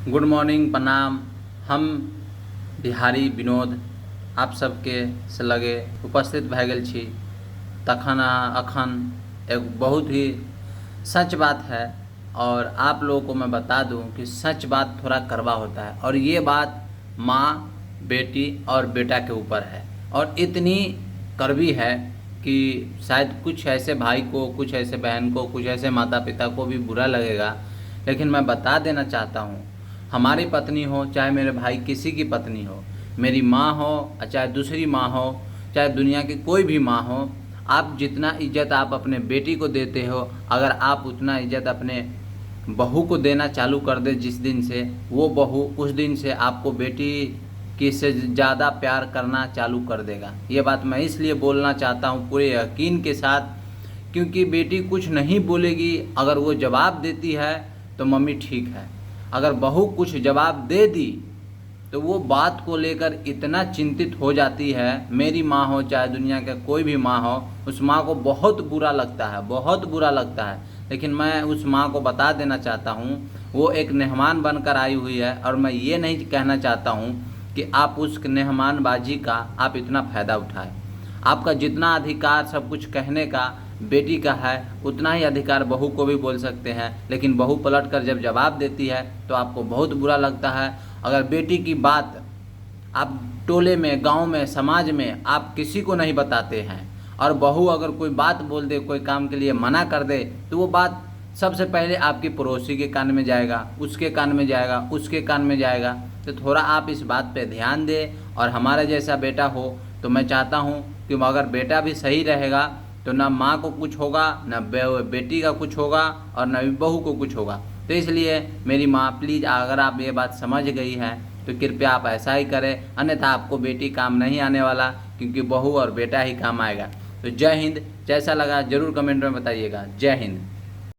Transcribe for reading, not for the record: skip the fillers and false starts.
Good morning, प्रणाम। हम बिहारी विनोद आप सबके से लगे उपस्थित भए गेल छी तखन अखन एक बहुत ही सच बात है। और आप लोगों को मैं बता दूं कि सच बात थोड़ा कड़वा होता है, और ये बात माँ, बेटी और बेटा के ऊपर है। और इतनी कड़वी है कि शायद कुछ ऐसे भाई को, कुछ ऐसे बहन को, कुछ ऐसे माता पिता को भी बुरा लगेगा, लेकिन मैं बता देना चाहता हूँ। हमारी पत्नी हो, चाहे मेरे भाई किसी की पत्नी हो, मेरी माँ हो चाहे दूसरी माँ हो, चाहे दुनिया की कोई भी माँ हो, आप जितना इज्जत आप अपने बेटी को देते हो, अगर आप उतना इज्जत अपने बहू को देना चालू कर दे जिस दिन से, वो बहू उस दिन से आपको बेटी की से ज़्यादा प्यार करना चालू कर देगा। ये बात मैं इसलिए बोलना चाहता हूँ पूरे यकीन के साथ, क्योंकि बेटी कुछ नहीं बोलेगी, अगर वो जवाब देती है तो मम्मी ठीक है। अगर बहू कुछ जवाब दे दी तो वो बात को लेकर इतना चिंतित हो जाती है। मेरी माँ हो चाहे दुनिया का कोई भी माँ हो, उस माँ को बहुत बुरा लगता है, बहुत बुरा लगता है। लेकिन मैं उस माँ को बता देना चाहता हूँ, वो एक मेहमान बनकर आई हुई है, और मैं ये नहीं कहना चाहता हूँ कि आप उस मेहमानबाजी का आप इतना फ़ायदा उठाएं। आपका जितना अधिकार सब कुछ कहने का बेटी का है, उतना ही अधिकार बहू को भी बोल सकते हैं। लेकिन बहू पलट कर जब जवाब देती है तो आपको बहुत बुरा लगता है। अगर बेटी की बात आप टोले में, गांव में, समाज में आप किसी को नहीं बताते हैं, और बहू अगर कोई बात बोल दे, कोई काम के लिए मना कर दे, तो वो बात सबसे पहले आपकी पड़ोसी के कान में जाएगा, उसके कान में जाएगा, उसके कान में जाएगा। तो थोड़ा आप इस बात पे ध्यान दें। और हमारा जैसा बेटा हो तो मैं चाहता हूँ कि अगर बेटा भी सही रहेगा तो ना माँ को कुछ होगा, ना बेटी का कुछ होगा, और ना बहू को कुछ होगा। तो इसलिए मेरी माँ, प्लीज़ अगर आप ये बात समझ गई हैं तो कृपया आप ऐसा ही करें, अन्यथा आपको बेटी काम नहीं आने वाला, क्योंकि बहू और बेटा ही काम आएगा। तो जय हिंद। जैसा लगा ज़रूर कमेंट में बताइएगा। जय हिंद।